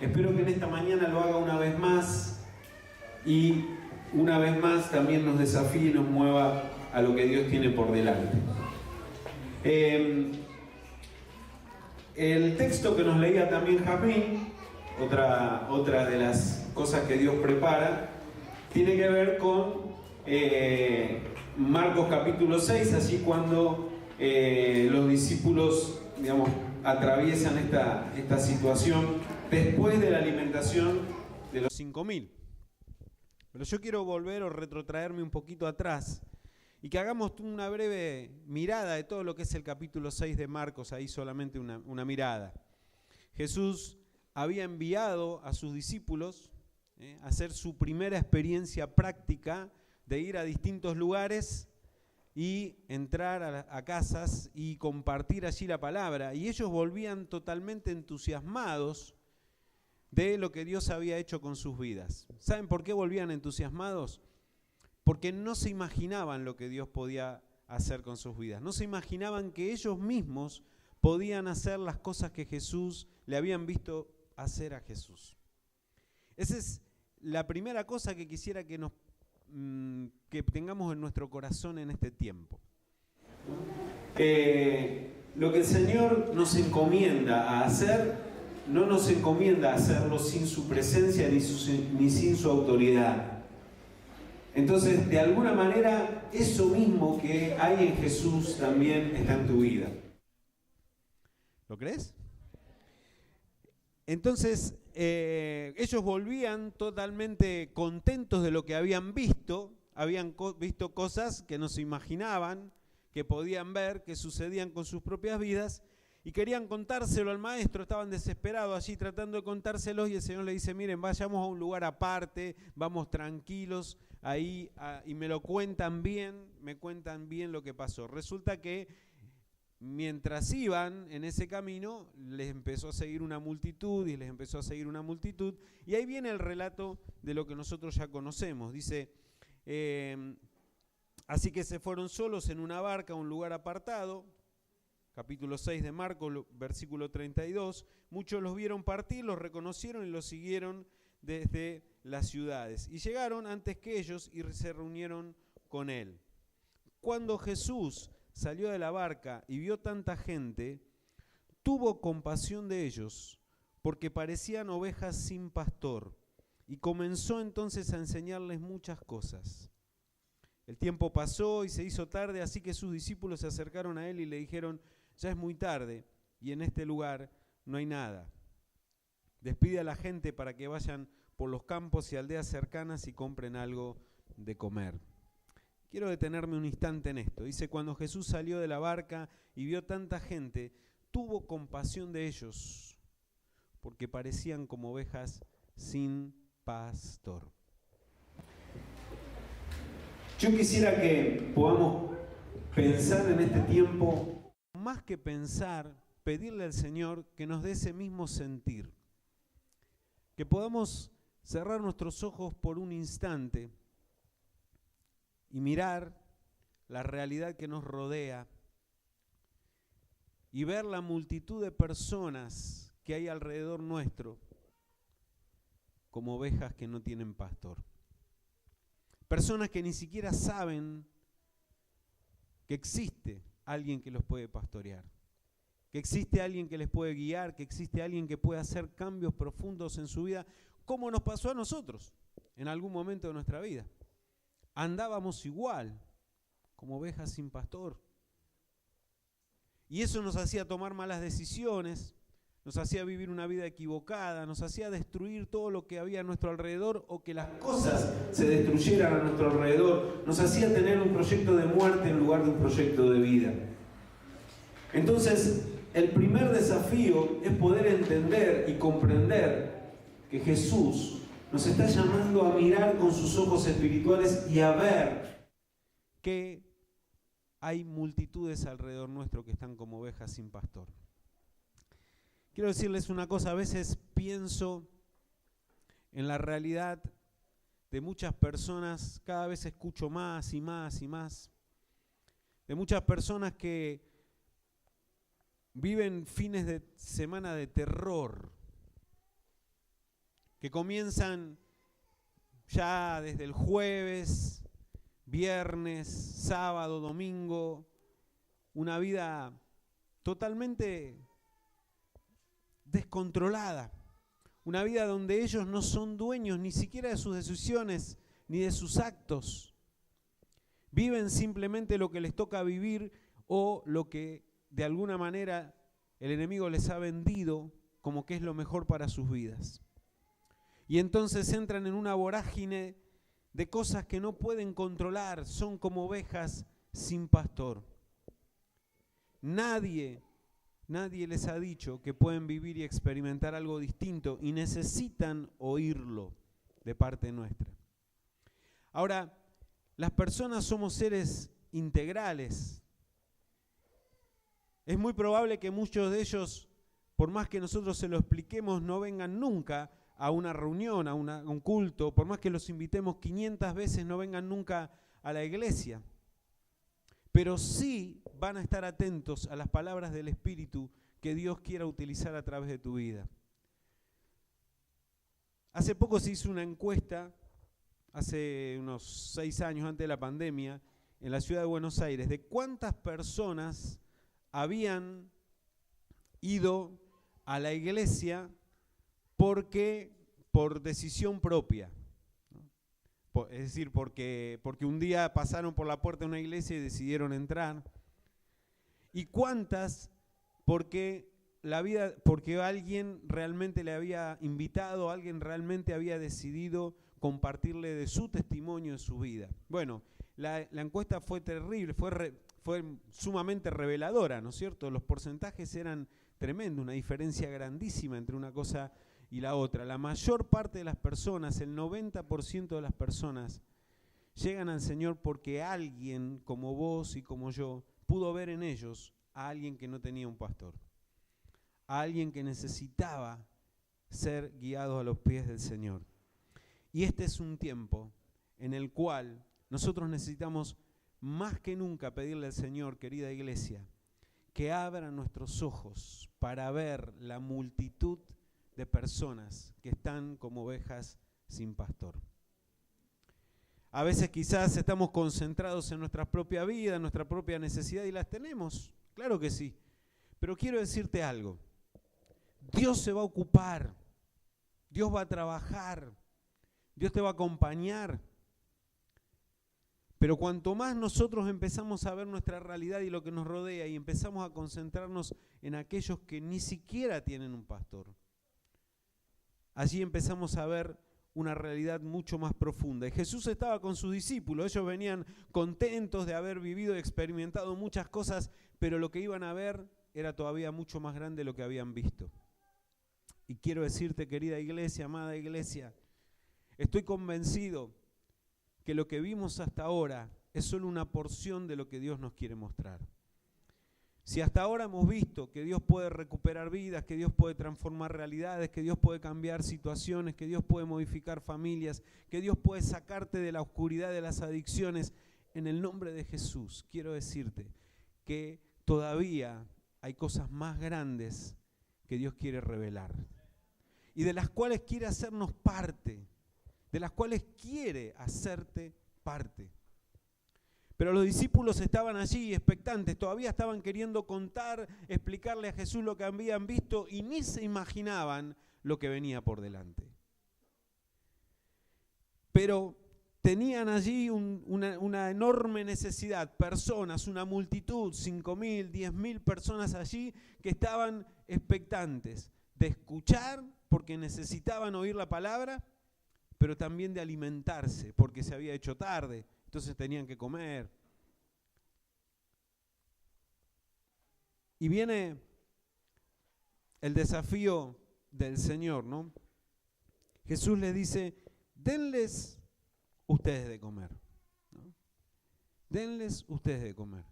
Espero que en esta mañana lo haga una vez más y una vez más también nos desafíe y nos mueva a lo que Dios tiene por delante. El texto que nos leía también Jamín, otra de las cosas que Dios prepara, tiene que ver con Marcos capítulo 6, así cuando los discípulos, digamos, atraviesan esta situación después de la alimentación de los 5.000. Pero yo quiero volver o retrotraerme un poquito atrás y que hagamos una breve mirada de todo lo que es el capítulo 6 de Marcos, ahí solamente una mirada. Jesús había enviado a sus discípulos a hacer su primera experiencia práctica de ir a distintos lugares y entrar a casas y compartir allí la palabra. Y ellos volvían totalmente entusiasmados de lo que Dios había hecho con sus vidas. ¿Saben por qué volvían entusiasmados? Porque no se imaginaban lo que Dios podía hacer con sus vidas. No se imaginaban que ellos mismos podían hacer las cosas que Jesús le habían visto hacer a Jesús. Esa es la primera cosa que quisiera que tengamos en nuestro corazón en este tiempo. Lo que el Señor nos encomienda a hacer, no nos encomienda a hacerlo sin su presencia ni sin su autoridad. Entonces, de alguna manera, eso mismo que hay en Jesús también está en tu vida. ¿Lo crees? Entonces, ellos volvían totalmente contentos de lo que habían visto cosas que no se imaginaban, que podían ver, que sucedían con sus propias vidas, y querían contárselo al maestro, estaban desesperados allí tratando de contárselos, y el Señor le dice, miren, vayamos a un lugar aparte, vamos tranquilos ahí, y me cuentan bien lo que pasó. Resulta que mientras iban en ese camino, les empezó a seguir una multitud, y ahí viene el relato de lo que nosotros ya conocemos. Dice, así que se fueron solos en una barca a un lugar apartado, capítulo 6 de Marcos, versículo 32, muchos los vieron partir, los reconocieron y los siguieron desde las ciudades. Y llegaron antes que ellos y se reunieron con él. Cuando Jesús salió de la barca y vio tanta gente, tuvo compasión de ellos, porque parecían ovejas sin pastor, y comenzó entonces a enseñarles muchas cosas. El tiempo pasó y se hizo tarde, así que sus discípulos se acercaron a él y le dijeron, ya es muy tarde y en este lugar no hay nada. Despide a la gente para que vayan por los campos y aldeas cercanas y compren algo de comer. Quiero detenerme un instante en esto. Dice, cuando Jesús salió de la barca y vio tanta gente, tuvo compasión de ellos, porque parecían como ovejas sin pastor. Yo quisiera que podamos pensar en este tiempo, más que pensar, pedirle al Señor que nos dé ese mismo sentir. Que podamos cerrar nuestros ojos por un instante y mirar la realidad que nos rodea y ver la multitud de personas que hay alrededor nuestro como ovejas que no tienen pastor. Personas que ni siquiera saben que existe alguien que los puede pastorear, que existe alguien que les puede guiar, que existe alguien que puede hacer cambios profundos en su vida, como nos pasó a nosotros en algún momento de nuestra vida. Andábamos igual, como ovejas sin pastor. Y eso nos hacía tomar malas decisiones, nos hacía vivir una vida equivocada, nos hacía destruir todo lo que había a nuestro alrededor o que las cosas se destruyeran a nuestro alrededor, nos hacía tener un proyecto de muerte en lugar de un proyecto de vida. Entonces, el primer desafío es poder entender y comprender que Jesús nos está llamando a mirar con sus ojos espirituales y a ver que hay multitudes alrededor nuestro que están como ovejas sin pastor. Quiero decirles una cosa, a veces pienso en la realidad de muchas personas, cada vez escucho más y más y más, de muchas personas que viven fines de semana de terror, que comienzan ya desde el jueves, viernes, sábado, domingo, una vida totalmente descontrolada, una vida donde ellos no son dueños ni siquiera de sus decisiones ni de sus actos. Viven simplemente lo que les toca vivir o lo que de alguna manera el enemigo les ha vendido como que es lo mejor para sus vidas. Y entonces entran en una vorágine de cosas que no pueden controlar, son como ovejas sin pastor. Nadie les ha dicho que pueden vivir y experimentar algo distinto y necesitan oírlo de parte nuestra. Ahora, las personas somos seres integrales. Es muy probable que muchos de ellos, por más que nosotros se lo expliquemos, no vengan nunca a una reunión, a un culto, por más que los invitemos 500 veces, no vengan nunca a la iglesia. Pero sí van a estar atentos a las palabras del Espíritu que Dios quiera utilizar a través de tu vida. Hace poco se hizo una encuesta, hace unos 6 años antes de la pandemia, en la ciudad de Buenos Aires, de cuántas personas habían ido a la iglesia por decisión propia. Es decir, porque un día pasaron por la puerta de una iglesia y decidieron entrar. ¿Y cuántas porque alguien realmente le había invitado, alguien realmente había decidido compartirle de su testimonio en su vida? Bueno, la encuesta fue terrible, fue sumamente reveladora, ¿no es cierto? Los porcentajes eran tremendos, una diferencia grandísima entre una cosa y la otra. La mayor parte de las personas, el 90% de las personas, llegan al Señor porque alguien como vos y como yo pudo ver en ellos a alguien que no tenía un pastor, a alguien que necesitaba ser guiado a los pies del Señor. Y este es un tiempo en el cual nosotros necesitamos más que nunca pedirle al Señor, querida iglesia, que abra nuestros ojos para ver la multitud de personas que están como ovejas sin pastor. A veces quizás estamos concentrados en nuestra propia vida, en nuestra propia necesidad, y las tenemos, claro que sí. Pero quiero decirte algo, Dios se va a ocupar, Dios va a trabajar, Dios te va a acompañar. Pero cuanto más nosotros empezamos a ver nuestra realidad y lo que nos rodea y empezamos a concentrarnos en aquellos que ni siquiera tienen un pastor, allí empezamos a ver una realidad mucho más profunda. Y Jesús estaba con sus discípulos, ellos venían contentos de haber vivido y experimentado muchas cosas, pero lo que iban a ver era todavía mucho más grande de lo que habían visto. Y quiero decirte, querida iglesia, amada iglesia, estoy convencido que lo que vimos hasta ahora es solo una porción de lo que Dios nos quiere mostrar. Si hasta ahora hemos visto que Dios puede recuperar vidas, que Dios puede transformar realidades, que Dios puede cambiar situaciones, que Dios puede modificar familias, que Dios puede sacarte de la oscuridad de las adicciones, en el nombre de Jesús quiero decirte que todavía hay cosas más grandes que Dios quiere revelar y de las cuales quiere hacernos parte, de las cuales quiere hacerte parte. Pero los discípulos estaban allí expectantes, todavía estaban queriendo contar, explicarle a Jesús lo que habían visto y ni se imaginaban lo que venía por delante. Pero tenían allí una enorme necesidad, personas, una multitud, 5.000, 10.000 personas allí que estaban expectantes de escuchar porque necesitaban oír la palabra, pero también de alimentarse porque se había hecho tarde. Entonces tenían que comer. Y viene el desafío del Señor, ¿no? Jesús les dice, denles ustedes de comer, ¿no? Denles ustedes de comer.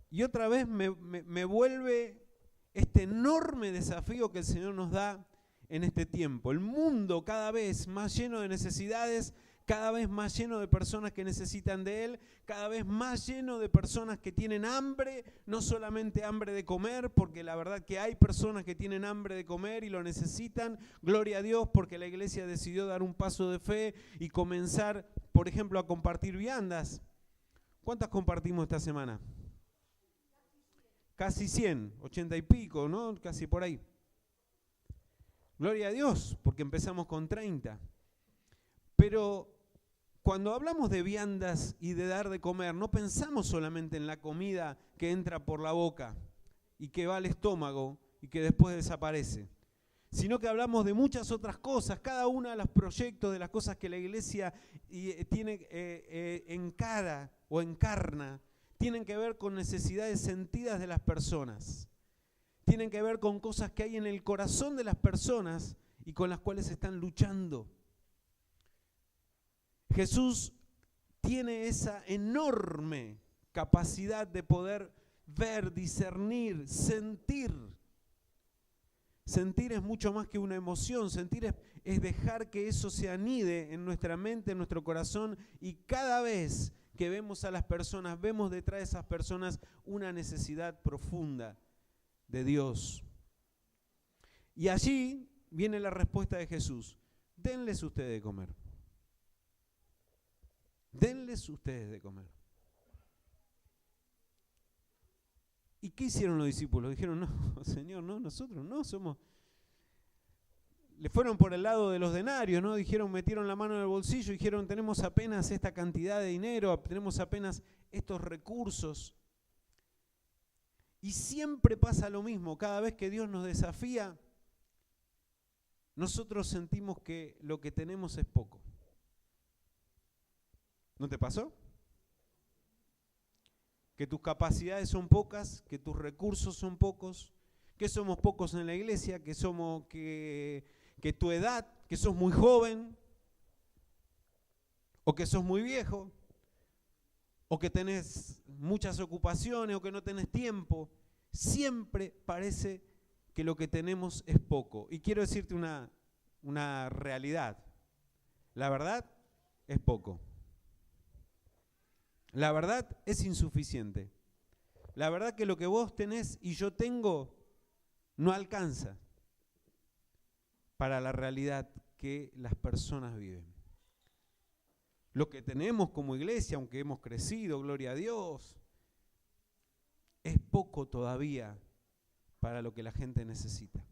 Y otra vez me vuelve este enorme desafío que el Señor nos da en este tiempo. El mundo cada vez más lleno de necesidades, cada vez más lleno de personas que necesitan de Él, cada vez más lleno de personas que tienen hambre, no solamente hambre de comer, porque la verdad que hay personas que tienen hambre de comer y lo necesitan. Gloria a Dios, porque la iglesia decidió dar un paso de fe y comenzar, por ejemplo, a compartir viandas. ¿Cuántas compartimos esta semana? Casi 100, 80 y pico, ¿no? Casi por ahí. Gloria a Dios, porque empezamos con 30. Pero cuando hablamos de viandas y de dar de comer, no pensamos solamente en la comida que entra por la boca y que va al estómago y que después desaparece, sino que hablamos de muchas otras cosas. Cada uno de los proyectos, de las cosas que la iglesia tiene encara o encarna, tienen que ver con necesidades sentidas de las personas. Tienen que ver con cosas que hay en el corazón de las personas y con las cuales están luchando. Jesús tiene esa enorme capacidad de poder ver, discernir, sentir. Sentir es mucho más que una emoción, sentir es dejar que eso se anide en nuestra mente, en nuestro corazón, y cada vez que vemos a las personas, vemos detrás de esas personas una necesidad profunda de Dios. Y allí viene la respuesta de Jesús: denles ustedes de comer. Denles ustedes de comer. ¿Y qué hicieron los discípulos? Dijeron, no, Señor, no, nosotros no somos. Le fueron por el lado de los denarios, ¿no? Dijeron, metieron la mano en el bolsillo y dijeron, tenemos apenas esta cantidad de dinero, tenemos apenas estos recursos. Y siempre pasa lo mismo, cada vez que Dios nos desafía, nosotros sentimos que lo que tenemos es poco. ¿No te pasó? Que tus capacidades son pocas, que tus recursos son pocos, que somos pocos en la iglesia, que tu edad, que sos muy joven, o que sos muy viejo, o que tenés muchas ocupaciones, o que no tenés tiempo. Siempre parece que lo que tenemos es poco. Y quiero decirte una realidad. La verdad es poco. La verdad es insuficiente. La verdad que lo que vos tenés y yo tengo no alcanza para la realidad que las personas viven. Lo que tenemos como iglesia, aunque hemos crecido, gloria a Dios, es poco todavía para lo que la gente necesita.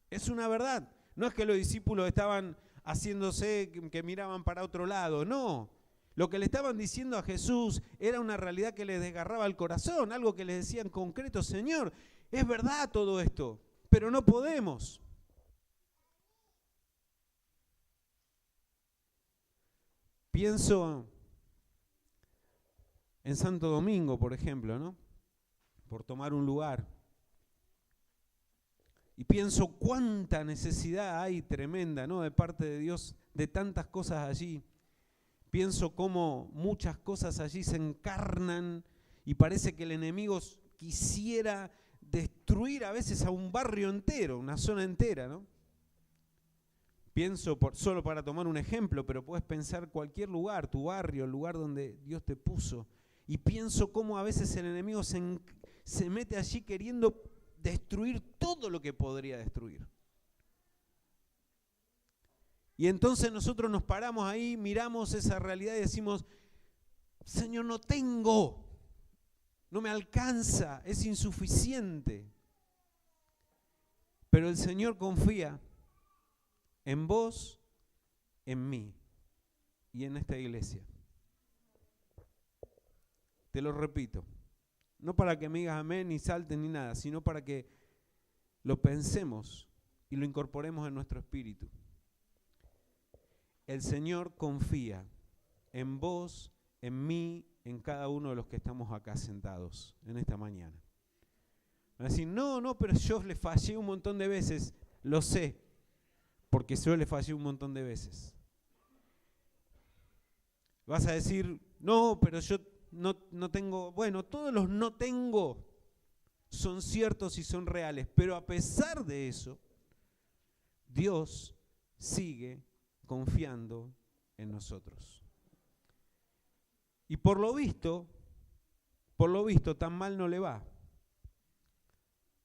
Es una verdad. No es que los discípulos estaban haciéndose que miraban para otro lado, no. Lo que le estaban diciendo a Jesús era una realidad que les desgarraba el corazón, algo que les decía en concreto: Señor, es verdad todo esto, pero no podemos. Pienso en Santo Domingo, por ejemplo, ¿no? Por tomar un lugar. Y pienso cuánta necesidad hay tremenda, ¿no? De parte de Dios, de tantas cosas allí. Pienso cómo muchas cosas allí se encarnan y parece que el enemigo quisiera destruir a veces a un barrio entero, una zona entera, ¿no? Pienso, solo para tomar un ejemplo, pero puedes pensar cualquier lugar, tu barrio, el lugar donde Dios te puso. Y pienso cómo a veces el enemigo se mete allí queriendo destruir todo lo que podría destruir. Y entonces nosotros nos paramos ahí, miramos esa realidad y decimos: Señor, no tengo, no me alcanza, es insuficiente. Pero el Señor confía en vos, en mí y en esta iglesia. Te lo repito, no para que me digas amén ni salten ni nada, sino para que lo pensemos y lo incorporemos en nuestro espíritu. El Señor confía en vos, en mí, en cada uno de los que estamos acá sentados en esta mañana. Van a decir, no, pero yo le fallé un montón de veces. Lo sé, porque yo le fallé un montón de veces. Vas a decir, no, pero yo no tengo. Bueno, todos los no tengo son ciertos y son reales, pero a pesar de eso, Dios sigue confiando en nosotros. Y por lo visto, tan mal no le va.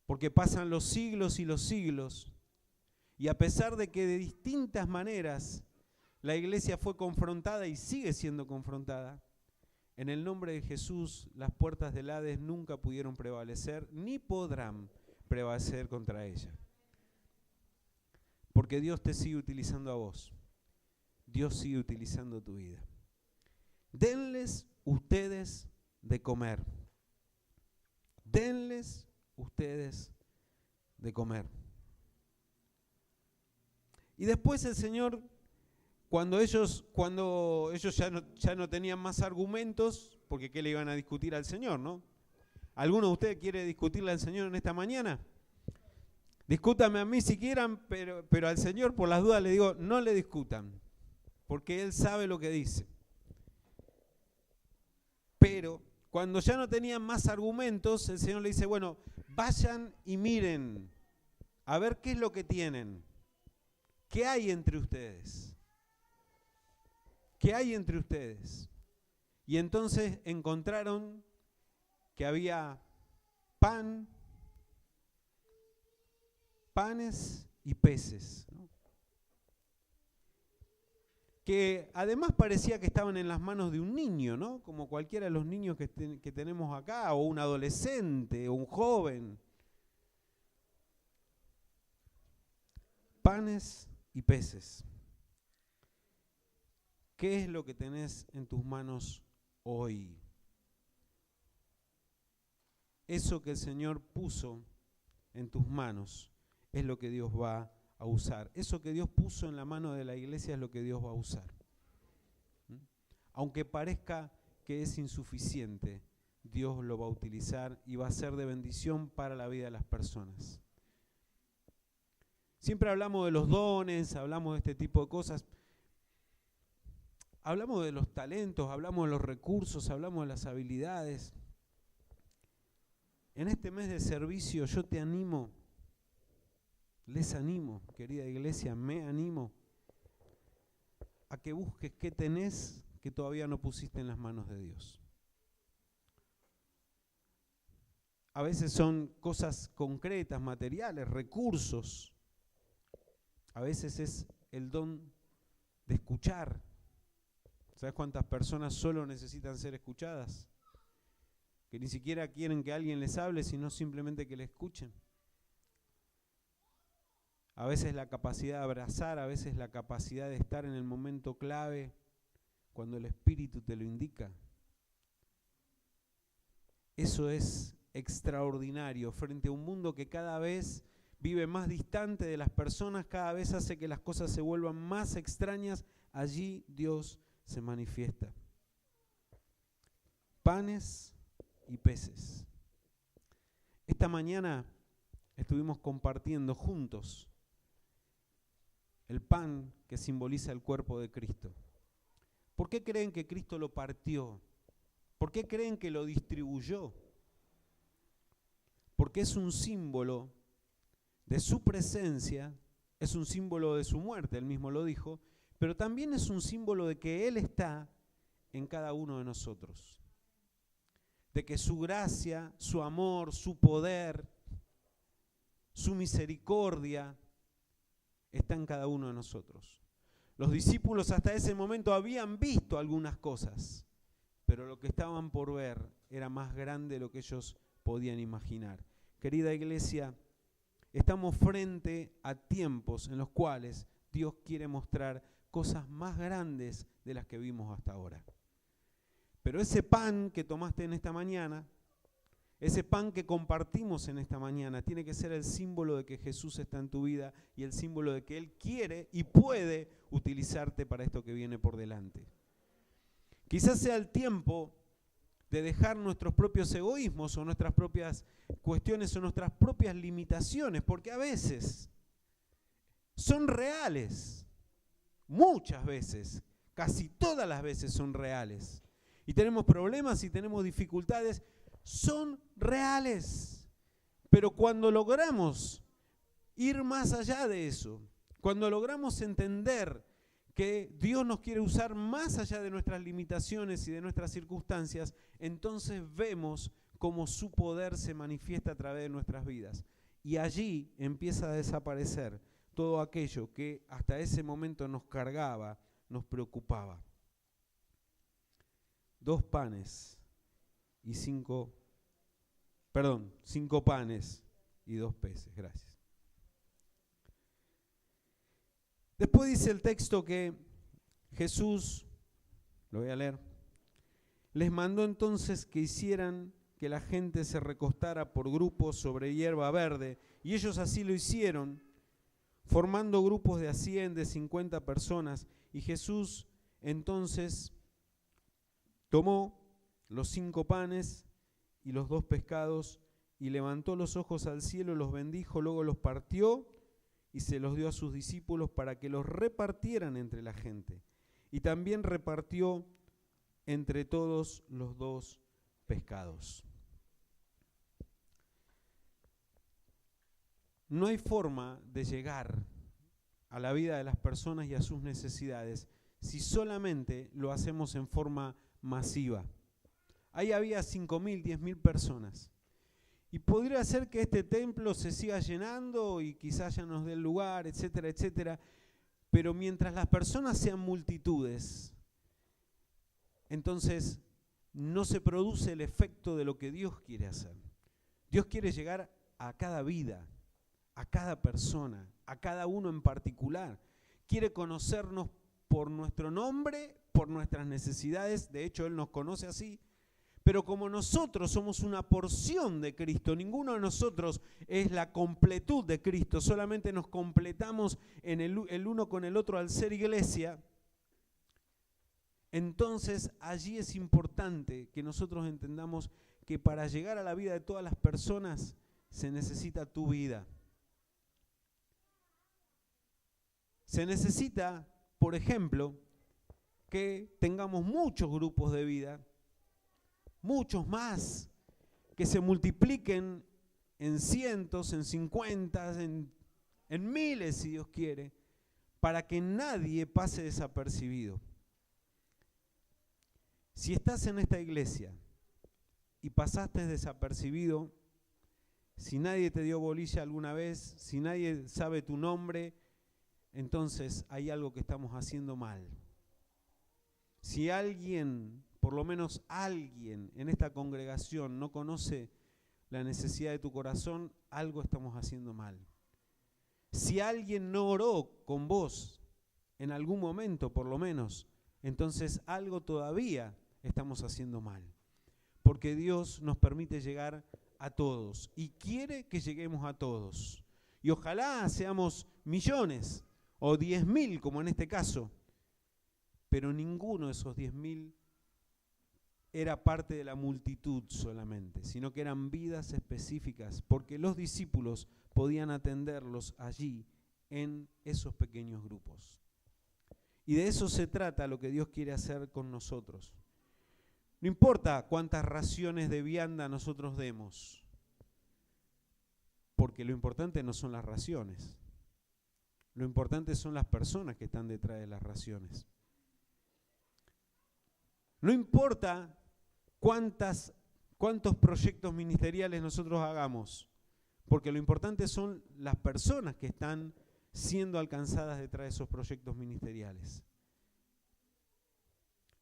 Porque pasan los siglos y los siglos, y a pesar de que de distintas maneras la iglesia fue confrontada y sigue siendo confrontada, en el nombre de Jesús las puertas del Hades nunca pudieron prevalecer, ni podrán prevalecer contra ella. Porque Dios te sigue utilizando a vos. Dios sigue utilizando tu vida. Denles ustedes de comer. Denles ustedes de comer. Y después el Señor, cuando ellos ya no tenían más argumentos, porque ¿qué le iban a discutir al Señor, no? ¿Alguno de ustedes quiere discutirle al Señor en esta mañana? Discútame a mí si quieran, pero al Señor por las dudas le digo, no le discutan, porque Él sabe lo que dice. Pero cuando ya no tenían más argumentos, el Señor le dice, bueno, vayan y miren, a ver qué es lo que tienen. ¿Qué hay entre ustedes? ¿Qué hay entre ustedes? Y entonces encontraron que había panes y peces, ¿no? Que además parecía que estaban en las manos de un niño, ¿no? Como cualquiera de los niños que tenemos acá, o un adolescente, o un joven. Panes y peces. ¿Qué es lo que tenés en tus manos hoy? Eso que el Señor puso en tus manos es lo que Dios va a usar. Eso que Dios puso en la mano de la iglesia es lo que Dios va a usar. Aunque parezca que es insuficiente, Dios lo va a utilizar y va a ser de bendición para la vida de las personas. Siempre hablamos de los dones, hablamos de este tipo de cosas. Hablamos de los talentos, hablamos de los recursos, hablamos de las habilidades. En este mes de servicio yo te animo, les animo, querida iglesia, me animo a que busques qué tenés que todavía no pusiste en las manos de Dios. A veces son cosas concretas, materiales, recursos. A veces es el don de escuchar. ¿Sabes cuántas personas solo necesitan ser escuchadas? Que ni siquiera quieren que alguien les hable, sino simplemente que les escuchen. A veces la capacidad de abrazar, a veces la capacidad de estar en el momento clave, cuando el Espíritu te lo indica. Eso es extraordinario frente a un mundo que cada vez vive más distante de las personas, cada vez hace que las cosas se vuelvan más extrañas. Allí Dios se manifiesta. Panes y peces. Esta mañana estuvimos compartiendo juntos el pan que simboliza el cuerpo de Cristo. ¿Por qué creen que Cristo lo partió? ¿Por qué creen que lo distribuyó? Porque es un símbolo de su presencia, es un símbolo de su muerte, él mismo lo dijo, pero también es un símbolo de que Él está en cada uno de nosotros. De que su gracia, su amor, su poder, su misericordia está en cada uno de nosotros. Los discípulos hasta ese momento habían visto algunas cosas, pero lo que estaban por ver era más grande de lo que ellos podían imaginar. Querida iglesia, estamos frente a tiempos en los cuales Dios quiere mostrar cosas más grandes de las que vimos hasta ahora. Pero ese pan que tomaste en esta mañana, ese pan que compartimos en esta mañana, tiene que ser el símbolo de que Jesús está en tu vida y el símbolo de que Él quiere y puede utilizarte para esto que viene por delante. Quizás sea el tiempo de dejar nuestros propios egoísmos o nuestras propias cuestiones o nuestras propias limitaciones, porque a veces son reales, muchas veces, casi todas las veces son reales. Y tenemos problemas y tenemos dificultades, son reales. Pero cuando logramos ir más allá de eso, cuando logramos entender que Dios nos quiere usar más allá de nuestras limitaciones y de nuestras circunstancias, entonces vemos cómo su poder se manifiesta a través de nuestras vidas. Y allí empieza a desaparecer todo aquello que hasta ese momento nos cargaba, nos preocupaba. 5 panes y 2 peces, gracias. Después dice el texto que Jesús, lo voy a leer, les mandó entonces que hicieran que la gente se recostara por grupos sobre hierba verde, y ellos así lo hicieron, formando grupos de a 100, de 50 personas, y Jesús entonces tomó los 5 panes y los 2 pescados, y levantó los ojos al cielo, los bendijo, luego los partió, y se los dio a sus discípulos para que los repartieran entre la gente. Y también repartió entre todos los 2 pescados. No hay forma de llegar a la vida de las personas y a sus necesidades si solamente lo hacemos en forma masiva. Ahí había 5.000, 10.000 personas. Y podría ser que este templo se siga llenando y quizás ya nos dé el lugar, etcétera, etcétera. Pero mientras las personas sean multitudes, entonces no se produce el efecto de lo que Dios quiere hacer. Dios quiere llegar a cada vida, a cada persona, a cada uno en particular. Quiere conocernos por nuestro nombre, por nuestras necesidades. De hecho, Él nos conoce así. Pero como nosotros somos una porción de Cristo, ninguno de nosotros es la completud de Cristo, solamente nos completamos en el uno con el otro al ser iglesia. Entonces allí es importante que nosotros entendamos que para llegar a la vida de todas las personas se necesita tu vida. Se necesita, por ejemplo, que tengamos muchos grupos de vida, muchos más, que se multipliquen en cientos, en 50, en miles, si Dios quiere, para que nadie pase desapercibido. Si estás en esta iglesia y pasaste desapercibido, si nadie te dio bolilla alguna vez, si nadie sabe tu nombre, entonces hay algo que estamos haciendo mal. Si alguien, por lo menos alguien en esta congregación no conoce la necesidad de tu corazón, algo estamos haciendo mal. Si alguien no oró con vos en algún momento, por lo menos, entonces algo todavía estamos haciendo mal. Porque Dios nos permite llegar a todos y quiere que lleguemos a todos. Y ojalá seamos millones o 10.000, como en este caso, pero ninguno de esos 10.000 era parte de la multitud solamente, sino que eran vidas específicas, porque los discípulos podían atenderlos allí en esos pequeños grupos. Y de eso se trata lo que Dios quiere hacer con nosotros. No importa cuántas raciones de vianda nosotros demos, porque lo importante no son las raciones, lo importante son las personas que están detrás de las raciones. No importa cuántos proyectos ministeriales nosotros hagamos, porque lo importante son las personas que están siendo alcanzadas detrás de esos proyectos ministeriales.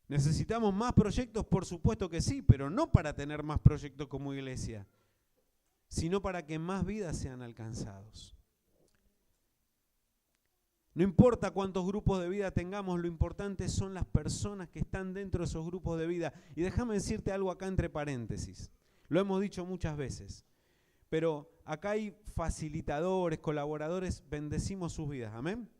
¿Necesitamos más proyectos? Por supuesto que sí, pero no para tener más proyectos como iglesia, sino para que más vidas sean alcanzados. No importa cuántos grupos de vida tengamos, lo importante son las personas que están dentro de esos grupos de vida. Y déjame decirte algo acá entre paréntesis. Lo hemos dicho muchas veces, pero acá hay facilitadores, colaboradores, bendecimos sus vidas, ¿amén?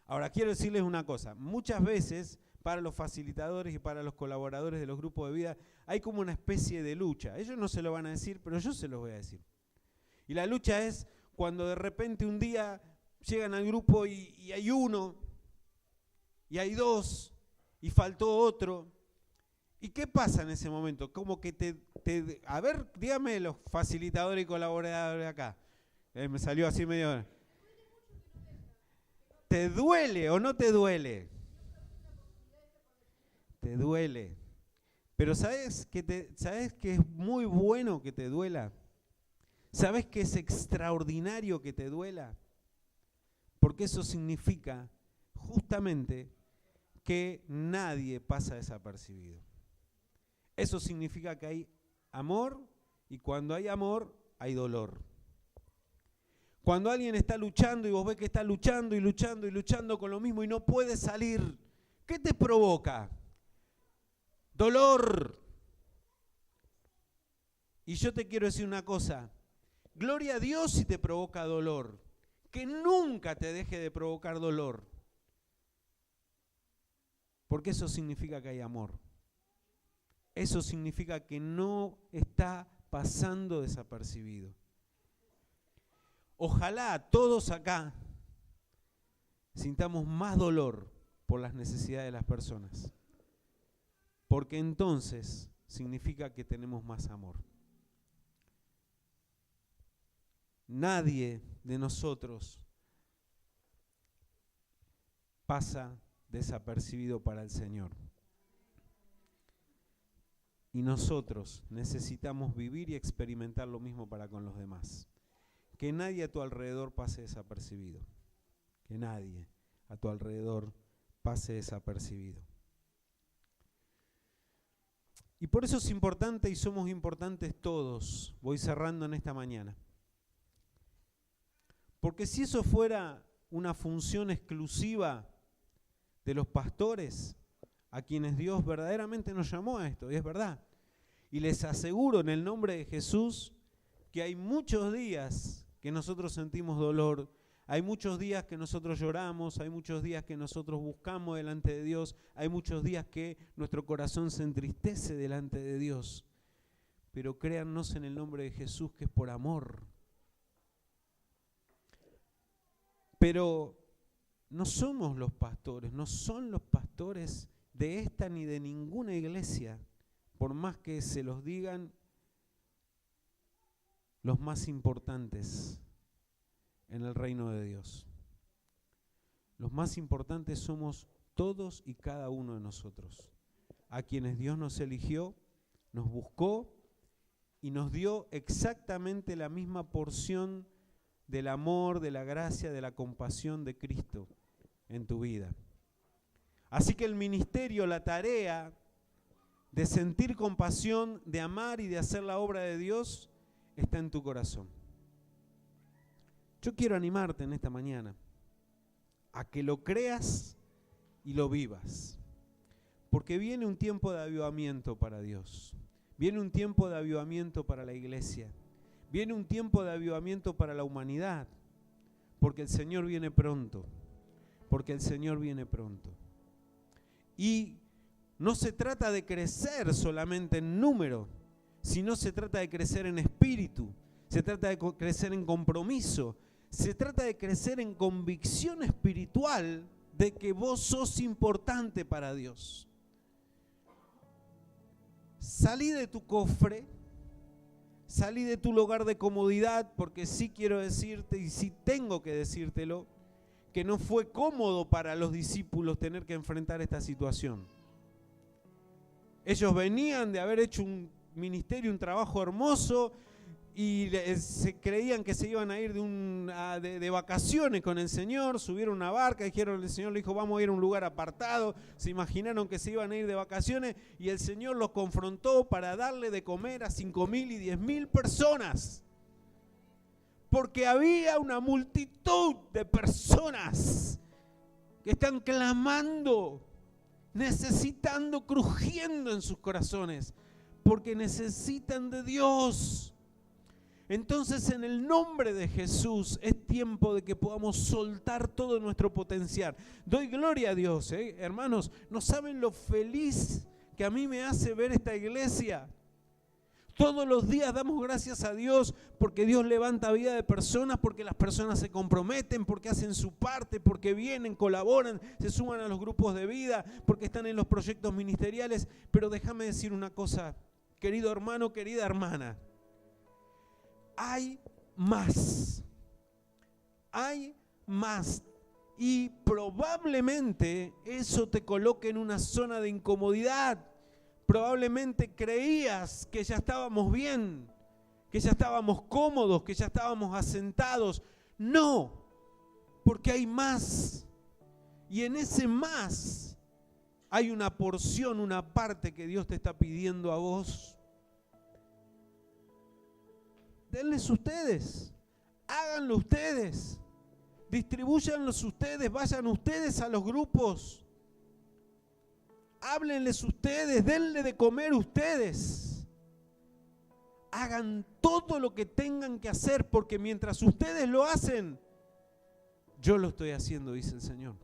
Ahora quiero decirles una cosa, muchas veces para los facilitadores y para los colaboradores de los grupos de vida hay como una especie de lucha. Ellos no se lo van a decir, pero yo se los voy a decir. Y la lucha es cuando de repente un día llegan al grupo y hay uno, y hay dos, y faltó otro. ¿Y qué pasa en ese momento? Como que a ver, dígame los facilitadores y colaboradores acá. Me salió así medio... ¿Te duele o no te duele? Te duele. Pero ¿sabes que es muy bueno que te duela? ¿Sabes que es extraordinario que te duela? Porque eso significa justamente que nadie pasa desapercibido. Eso significa que hay amor, y cuando hay amor, hay dolor. Cuando alguien está luchando y vos ves que está luchando y luchando y luchando con lo mismo y no puede salir, ¿qué te provoca? Dolor. Y yo te quiero decir una cosa, gloria a Dios si te provoca dolor, que nunca te deje de provocar dolor, porque eso significa que hay amor. Eso significa que no está pasando desapercibido. Ojalá todos acá sintamos más dolor por las necesidades de las personas, porque entonces significa que tenemos más amor. Nadie de nosotros pasa desapercibido para el Señor. Y nosotros necesitamos vivir y experimentar lo mismo para con los demás. Que nadie a tu alrededor pase desapercibido. Que nadie a tu alrededor pase desapercibido. Y por eso es importante y somos importantes todos. Voy cerrando en esta mañana. Porque si eso fuera una función exclusiva de los pastores, a quienes Dios verdaderamente nos llamó a esto, y es verdad. Y les aseguro en el nombre de Jesús que hay muchos días que nosotros sentimos dolor, hay muchos días que nosotros lloramos, hay muchos días que nosotros buscamos delante de Dios, hay muchos días que nuestro corazón se entristece delante de Dios. Pero créannos en el nombre de Jesús que es por amor. Pero no somos los pastores, no son los pastores de esta ni de ninguna iglesia, por más que se los digan los más importantes en el reino de Dios. Los más importantes somos todos y cada uno de nosotros, a quienes Dios nos eligió, nos buscó y nos dio exactamente la misma porción del amor, de la gracia, de la compasión de Cristo en tu vida. Así que el ministerio, la tarea de sentir compasión, de amar y de hacer la obra de Dios está en tu corazón. Yo quiero animarte en esta mañana a que lo creas y lo vivas, porque viene un tiempo de avivamiento para Dios, viene un tiempo de avivamiento para la iglesia, viene un tiempo de avivamiento para la humanidad, porque el Señor viene pronto, porque el Señor viene pronto. Y no se trata de crecer solamente en número, sino se trata de crecer en espíritu, se trata de crecer en compromiso, se trata de crecer en convicción espiritual de que vos sos importante para Dios. Salí de tu cofre, salí de tu lugar de comodidad, porque sí quiero decirte y sí tengo que decírtelo, que no fue cómodo para los discípulos tener que enfrentar esta situación. Ellos venían de haber hecho un ministerio, un trabajo hermoso, y se creían que se iban a ir de vacaciones con el Señor, subieron una barca, dijeron, el Señor le dijo, vamos a ir a un lugar apartado, se imaginaron que se iban a ir de vacaciones, y el Señor los confrontó para darle de comer a 5.000 y 10.000 personas, porque había una multitud de personas que están clamando, necesitando, crujiendo en sus corazones, porque necesitan de Dios. Entonces, en el nombre de Jesús, es tiempo de que podamos soltar todo nuestro potencial. Doy gloria a Dios, hermanos, no saben lo feliz que a mí me hace ver esta iglesia. Todos los días damos gracias a Dios porque Dios levanta vida de personas, porque las personas se comprometen, porque hacen su parte, porque vienen, colaboran, se suman a los grupos de vida, porque están en los proyectos ministeriales. Pero déjame decir una cosa, querido hermano, querida hermana. Hay más Y probablemente eso te coloque en una zona de incomodidad. Probablemente creías que ya estábamos bien, que ya estábamos cómodos, que ya estábamos asentados. No, porque hay más. Y en ese más hay una porción, una parte que Dios te está pidiendo a vos. Denles ustedes, háganlo ustedes, distribúyanlos ustedes, vayan ustedes a los grupos, háblenles ustedes, denle de comer ustedes. Hagan todo lo que tengan que hacer, porque mientras ustedes lo hacen, yo lo estoy haciendo, dice el Señor.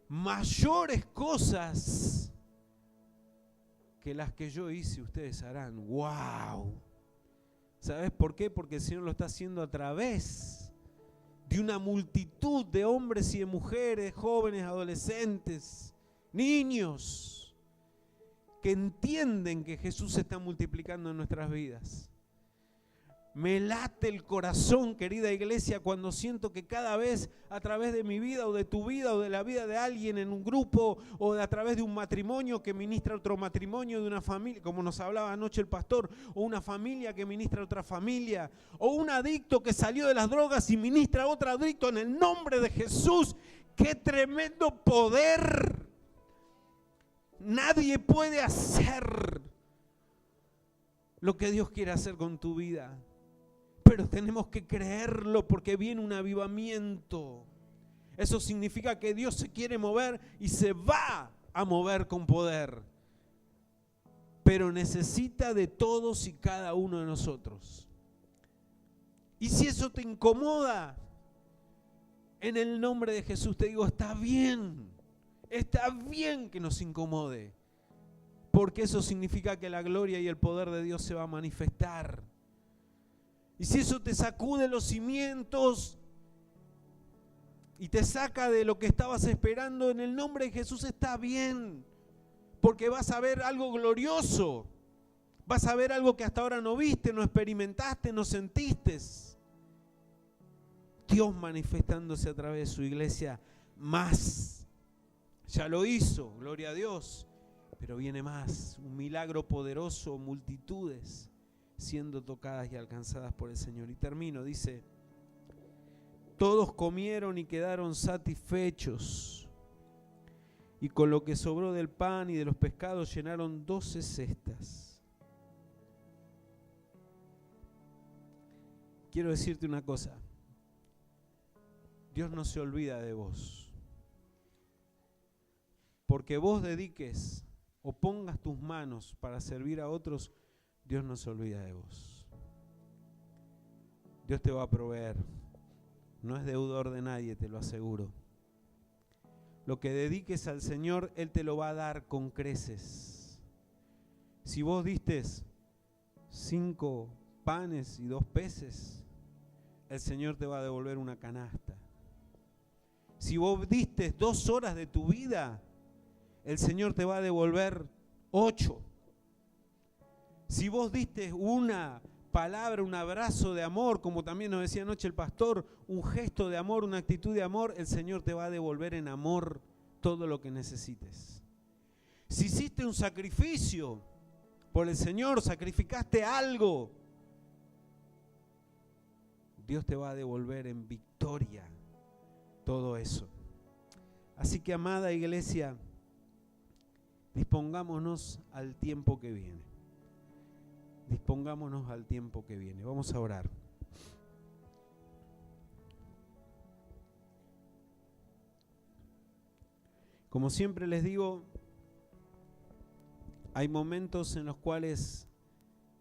Mayores cosas que las que yo hice, ustedes harán. ¡Wow! ¿Sabes por qué? Porque el Señor lo está haciendo a través de una multitud de hombres y de mujeres, jóvenes, adolescentes, niños, que entienden que Jesús se está multiplicando en nuestras vidas. Me late el corazón, querida iglesia, cuando siento que cada vez a través de mi vida o de tu vida o de la vida de alguien en un grupo o a través de un matrimonio que ministra otro matrimonio, de una familia, como nos hablaba anoche el pastor, o una familia que ministra otra familia, o un adicto que salió de las drogas y ministra a otro adicto en el nombre de Jesús. ¡Qué tremendo poder! Nadie puede hacer lo que Dios quiere hacer con tu vida. Pero tenemos que creerlo porque viene un avivamiento. Eso significa que Dios se quiere mover y se va a mover con poder. Pero necesita de todos y cada uno de nosotros. Y si eso te incomoda, en el nombre de Jesús te digo, está bien que nos incomode. Porque eso significa que la gloria y el poder de Dios se va a manifestar. Y si eso te sacude los cimientos y te saca de lo que estabas esperando, en el nombre de Jesús está bien, porque vas a ver algo glorioso, vas a ver algo que hasta ahora no viste, no experimentaste, no sentiste. Dios manifestándose a través de su iglesia más. Ya lo hizo, gloria a Dios, pero viene más, un milagro poderoso, multitudes siendo tocadas y alcanzadas por el Señor. Y termino, dice, todos comieron y quedaron satisfechos, y con lo que sobró del pan y de los pescados llenaron 12 cestas. Quiero decirte una cosa, Dios no se olvida de vos, porque vos dediques o pongas tus manos para servir a otros, Dios no se olvida de vos. Dios te va a proveer. No es deudor de nadie, te lo aseguro. Lo que dediques al Señor, Él te lo va a dar con creces. Si vos diste 5 panes y 2 peces, el Señor te va a devolver una canasta. Si vos diste 2 horas de tu vida, el Señor te va a devolver 8. Si vos diste una palabra, un abrazo de amor, como también nos decía anoche el pastor, un gesto de amor, una actitud de amor, el Señor te va a devolver en amor todo lo que necesites. Si hiciste un sacrificio por el Señor, sacrificaste algo, Dios te va a devolver en victoria todo eso. Así que, amada iglesia, dispongámonos al tiempo que viene. Dispongámonos al tiempo que viene. Vamos a orar. Como siempre les digo, hay momentos en los cuales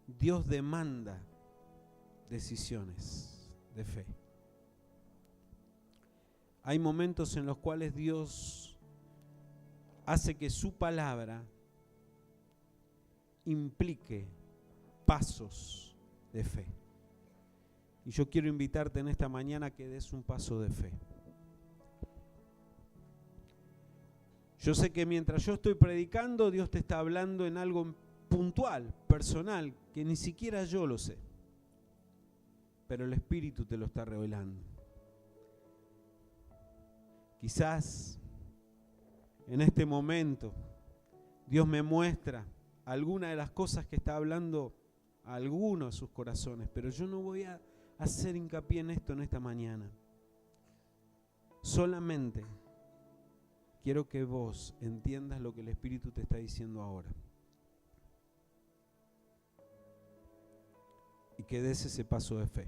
Dios demanda decisiones de fe. Hay momentos en los cuales Dios hace que su palabra implique pasos de fe. Y yo quiero invitarte en esta mañana a que des un paso de fe. Yo sé que mientras yo estoy predicando, Dios te está hablando en algo puntual, personal, que ni siquiera yo lo sé. Pero el Espíritu te lo está revelando. Quizás en este momento Dios me muestra alguna de las cosas que está hablando a algunos de sus corazones, pero yo no voy a hacer hincapié en esto en esta mañana. Solamente quiero que vos entiendas lo que el Espíritu te está diciendo ahora. Y que des ese paso de fe.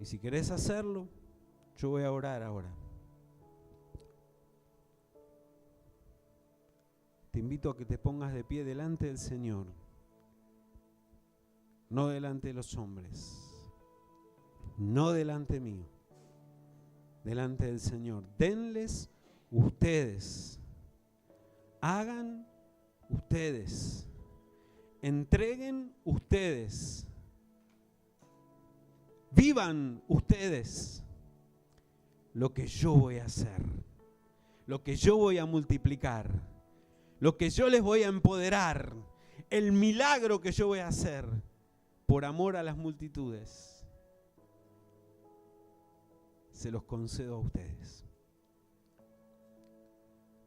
Y si querés hacerlo, yo voy a orar ahora. Te invito a que te pongas de pie delante del Señor, no delante de los hombres, no delante mío, delante del Señor. Denles ustedes, hagan ustedes, entreguen ustedes, vivan ustedes lo que yo voy a hacer, lo que yo voy a multiplicar, lo que yo les voy a empoderar, el milagro que yo voy a hacer por amor a las multitudes. Se los concedo a ustedes.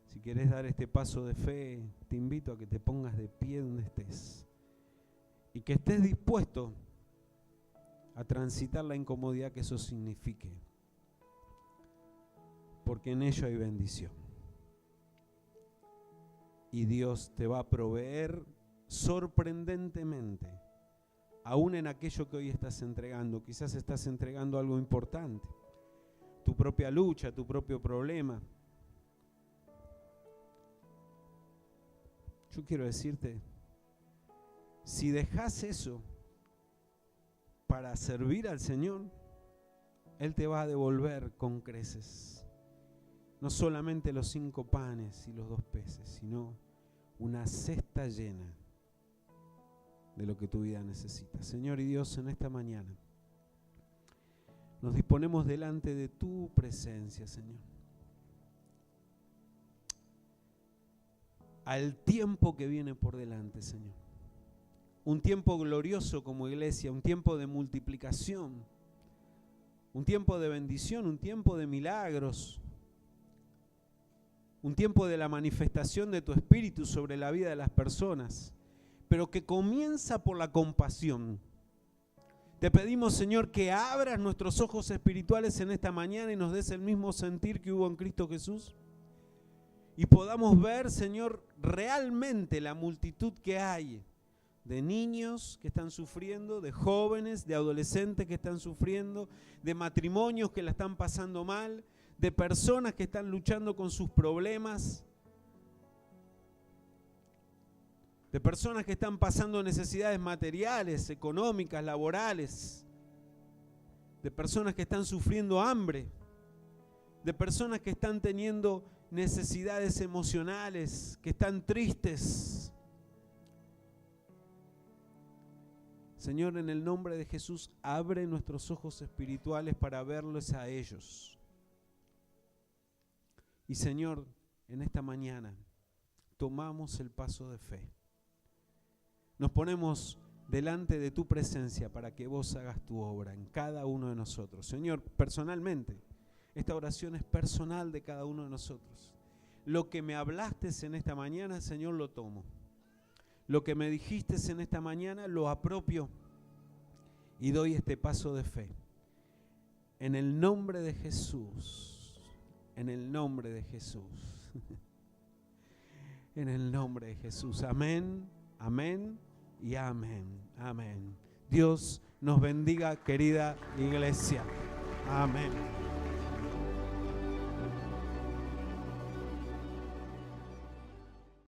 Si querés dar este paso de fe, te invito a que te pongas de pie donde estés y que estés dispuesto a transitar la incomodidad que eso signifique, porque en ello hay bendición. Y Dios te va a proveer sorprendentemente, aún en aquello que hoy estás entregando. Quizás estás entregando algo importante, tu propia lucha, tu propio problema. Yo quiero decirte, si dejas eso para servir al Señor, Él te va a devolver con creces. No solamente los 5 panes y los 2 peces, sino una cesta llena de lo que tu vida necesita. Señor y Dios, en esta mañana nos disponemos delante de tu presencia, Señor. Al tiempo que viene por delante, Señor. Un tiempo glorioso como iglesia, un tiempo de multiplicación, un tiempo de bendición, un tiempo de milagros, un tiempo de la manifestación de tu Espíritu sobre la vida de las personas, pero que comienza por la compasión. Te pedimos, Señor, que abras nuestros ojos espirituales en esta mañana y nos des el mismo sentir que hubo en Cristo Jesús. Y podamos ver, Señor, realmente la multitud que hay de niños que están sufriendo, de jóvenes, de adolescentes que están sufriendo, de matrimonios que la están pasando mal, de personas que están luchando con sus problemas, de personas que están pasando necesidades materiales, económicas, laborales, de personas que están sufriendo hambre, de personas que están teniendo necesidades emocionales, que están tristes. Señor, en el nombre de Jesús, abre nuestros ojos espirituales para verlos a ellos. Y Señor, en esta mañana tomamos el paso de fe. Nos ponemos delante de tu presencia para que vos hagas tu obra en cada uno de nosotros. Señor, personalmente, esta oración es personal de cada uno de nosotros. Lo que me hablaste en esta mañana, Señor, lo tomo. Lo que me dijiste en esta mañana, lo apropio y doy este paso de fe. En el nombre de Jesús. En el nombre de Jesús. En el nombre de Jesús. Amén, amén y amén. Amén. Dios nos bendiga, querida iglesia. Amén.